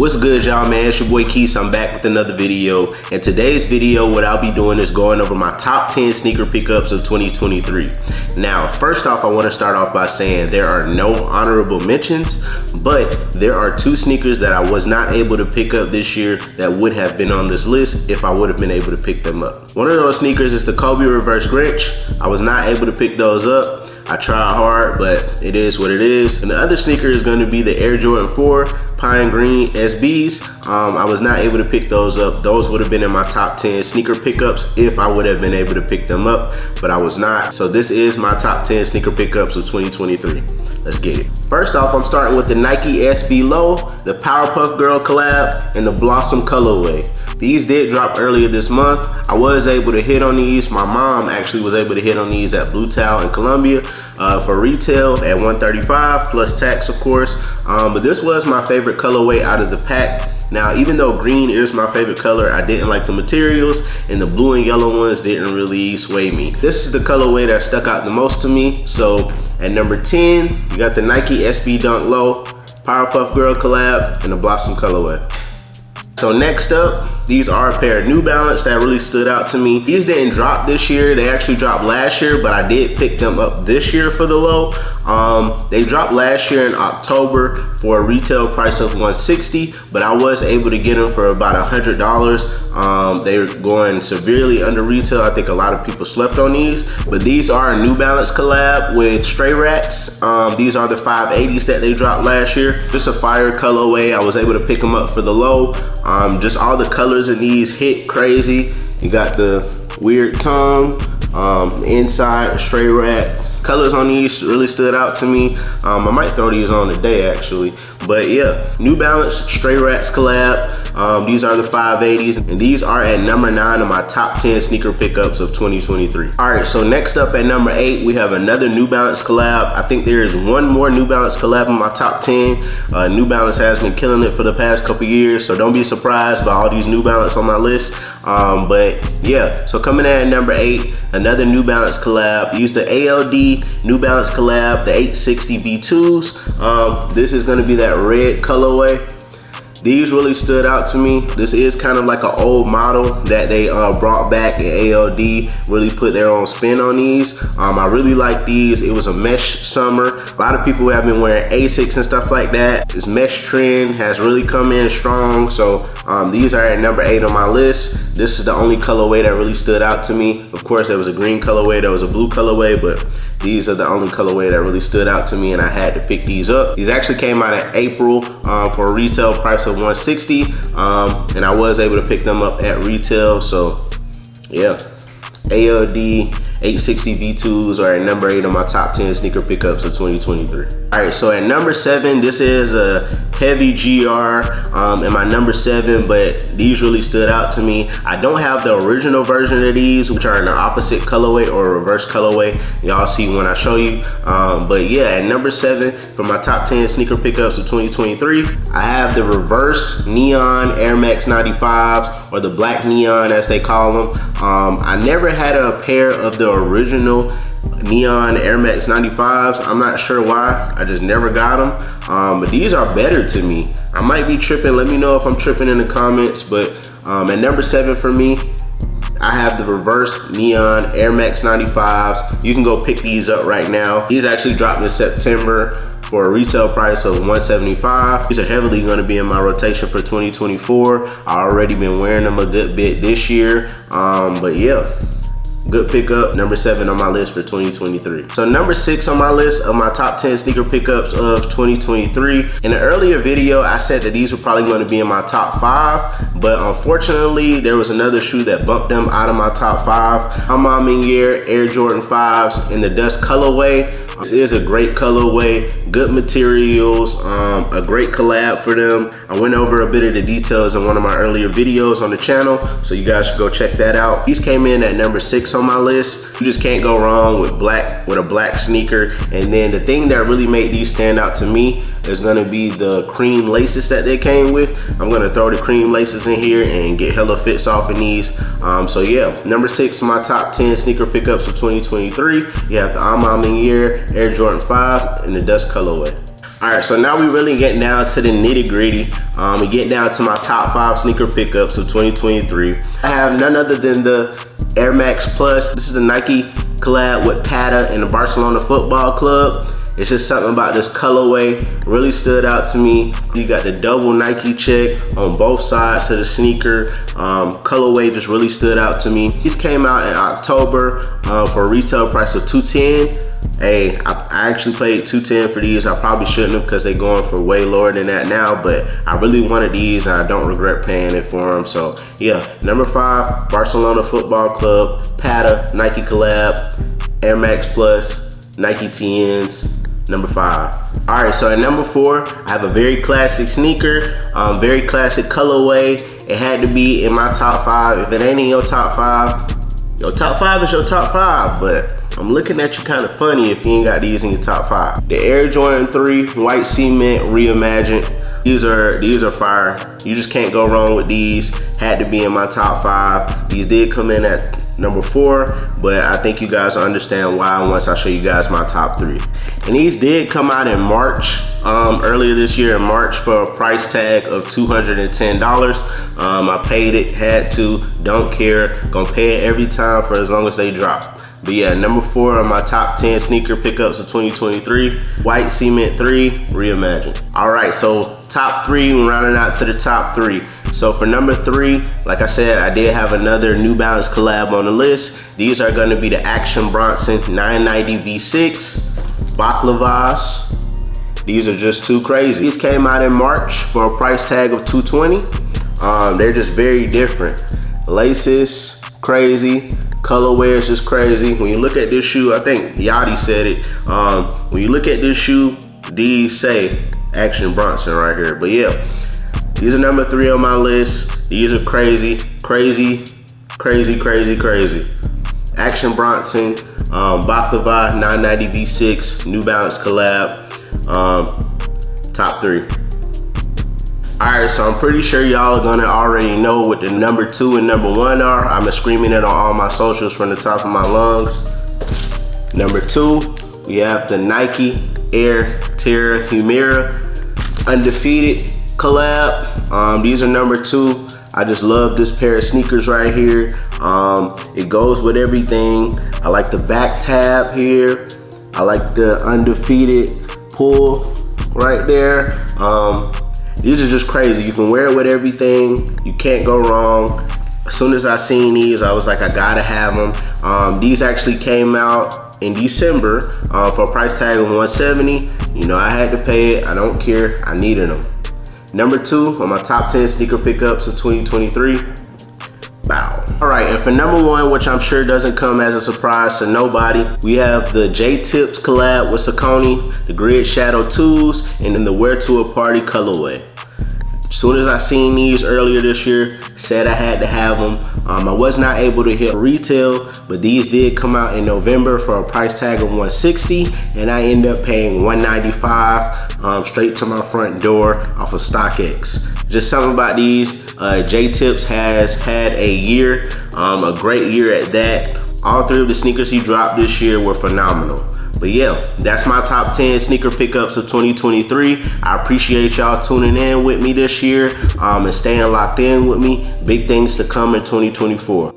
What's good, y'all, man? It's your boy Keith. I'm back with another video. And today's video, what I'll be doing is going over my top 10 sneaker pickups of 2023. Now, first off, I want to start off by saying there are no honorable mentions, but there are two sneakers that I was not able to pick up this year that would have been on this list if I would have been able to pick them up. One of those sneakers is the Kobe Reverse Grinch. I was not able to pick those up. I tried hard, but it is what it is. And the other sneaker is going to be the Air Jordan 4 Pine Green SBs. I was not able to pick those up. Those would have been in my top 10 sneaker pickups if I would have been able to pick them up, but I was not. So this is my top 10 sneaker pickups of 2023. Let's get it. First off, I'm starting with the Nike SB Low, the Powerpuff Girl collab, and the Blossom colorway. These did drop earlier this month. I was able to hit on these. My mom actually was able to hit on these at Blue Towel in Columbia for retail at $135 plus tax, of course. But this was my favorite colorway out of the pack. Now, even though green is my favorite color, I didn't like the materials, and the blue and yellow ones didn't really sway me. This is the colorway that stuck out the most to me. So at number 10, you got the Nike SB Dunk Low, Powerpuff Girl collab, and the Blossom colorway. So next up, these are a pair of New Balance that really stood out to me. These didn't drop this year. They actually dropped last year, but I did pick them up this year for the low. They dropped last year in October for a retail price of $160, but I was able to get them for about $100. They were going severely under retail. I think a lot of people slept on these, but these are a New Balance collab with Stray Rats. These are the 580s that they dropped last year. Just a fire colorway. I was able to pick them up for the low. Just all the colors in these hit crazy. You got the weird tongue, inside Stray Rat. Colors on these really stood out to me. I might throw these on today actually, but yeah, New Balance Stray Rats collab. These are the 580s, and these are at number 9 of my top 10 sneaker pickups of 2023. All right, so next up at number 8, we have another New Balance collab. I think there is one more New Balance collab in my top 10. New Balance has been killing it for the past couple years, so don't be surprised by all these New Balance on my list. But yeah, so coming in at number 8, another New Balance collab. Use the ALD New Balance collab, the 860 V2s. This is gonna be that red colorway. These really stood out to me. This is kind of like an old model that they brought back in ALD, really put their own spin on these. I really like these. It was a mesh summer. A lot of people have been wearing Asics and stuff like that. This mesh trend has really come in strong. So these are at number 8 on my list. This is the only colorway that really stood out to me. Of course, there was a green colorway, there was a blue colorway, but these are the only colorway that really stood out to me, and I had to pick these up. These actually came out in April for a retail price of $160, and I was able to pick them up at retail. So yeah, ALD 860 V2s are at number 8 on my top 10 sneaker pickups of 2023. All right, so at number 7, this is a heavy GR in my number 7, but these really stood out to me. I don't have the original version of these, which are in the opposite colorway or reverse colorway. Y'all see when I show you. But yeah, at number 7 for my top 10 sneaker pickups of 2023, I have the reverse neon Air Max 95s, or the black neon as they call them. I never had a pair of the original neon Air Max 95s. I'm not sure why, I just never got them. But these are better to me. I might be tripping. Let me know if I'm tripping in the comments. But at number 7 for me, I have the reverse neon Air Max 95s. You can go pick these up right now. These actually dropped in September for a retail price of $175. These are heavily going to be in my rotation for 2024. I already been wearing them a good bit this year. But yeah, good pickup, number 7 on my list for 2023. So number 6 on my list of my top 10 sneaker pickups of 2023. In an earlier video, I said that these were probably going to be in my top 5, but unfortunately, there was another shoe that bumped them out of my top 5. I'm on Air Jordan 5s in the dust colorway. This is a great colorway, good materials, a great collab for them. I went over a bit of the details in one of my earlier videos on the channel, so you guys should go check that out. These came in at number 6 on my list. You just can't go wrong with a black sneaker. And then the thing that really made these stand out to me is gonna be the cream laces that they came with. I'm gonna throw the cream laces in here and get hella fits off in these. So yeah, number 6 of my top 10 sneaker pickups of 2023. You have the Air Jordan 5 in the dust colorway. All right, so now we really get down to the nitty gritty. We get down to my top 5 sneaker pickups of 2023. I have none other than the Air Max Plus. This is a Nike collab with Tira and the Barcelona Football Club. It's just something about this colorway really stood out to me. You got the double Nike check on both sides of the sneaker. Colorway just really stood out to me. These came out in October for a retail price of $210. Hey, I actually paid $210 for these. I probably shouldn't have because they're going for way lower than that now, but I really wanted these and I don't regret paying it for them. So yeah, number 5, Barcelona Football Club, Tira, Nike collab, Air Max Plus, Nike TNs, number 5. All right, so at number 4, I have a very classic sneaker, very classic colorway. It had to be in my top 5. If it ain't in your top 5, your top 5 is your top 5, but I'm looking at you kind of funny if you ain't got these in your top 5. The Air Jordan 3 White Cement Reimagined. These are fire. You just can't go wrong with these. Had to be in my top 5. These did come in at number 4, but I think you guys understand why once I show you guys my top 3. And these did come out in March, earlier this year in March, for a price tag of $210. I paid it, had to, don't care, gonna pay it every time for as long as they drop. But yeah, number 4 on my top 10 sneaker pickups of 2023, White Cement 3 Reimagined. All right, so top 3, we're rounding out to the top 3. So for number 3, like I said, I did have another New Balance collab on the list. These are gonna be the Action Bronson 990 V6 Baklavas. These are just too crazy. These came out in March for a price tag of $220. They're just very different. Laces, crazy. Colorway is just crazy. When you look at this shoe, I think Yachty said it. When you look at this shoe, these say Action Bronson right here. But yeah, these are number 3 on my list. These are crazy, crazy, crazy, crazy, crazy. Action Bronson, Baklava 990 V6, New Balance collab, top 3. All right, so I'm pretty sure y'all are gonna already know what the number 2 and number 1 are. I'm screaming it on all my socials from the top of my lungs. Number 2, we have the Nike Air Tira Humira Undefeated collab. These are number 2. I just love this pair of sneakers right here. It goes with everything. I like the back tab here. I like the Undefeated pull right there. These are just crazy. You can wear it with everything. You can't go wrong. As soon as I seen these, I was like, I gotta have them. These actually came out in December for a price tag of $170. You know, I had to pay it. I don't care. I needed them. Number 2 on my top 10 sneaker pickups of 2023. Bow. All right, and for number 1, which I'm sure doesn't come as a surprise to nobody, we have the JTip collab with Saucony, the Grid Shadow 2s, and then the Wear to a Party colorway. As soon as I seen these earlier this year, said I had to have them. I was not able to hit retail, but these did come out in November for a price tag of $160, and I ended up paying $195 straight to my front door off of StockX. Just something about these. JTips has had a year, a great year at that. All 3 of the sneakers he dropped this year were phenomenal. But yeah, that's my top 10 sneaker pickups of 2023. I appreciate y'all tuning in with me this year and staying locked in with me. Big things to come in 2024.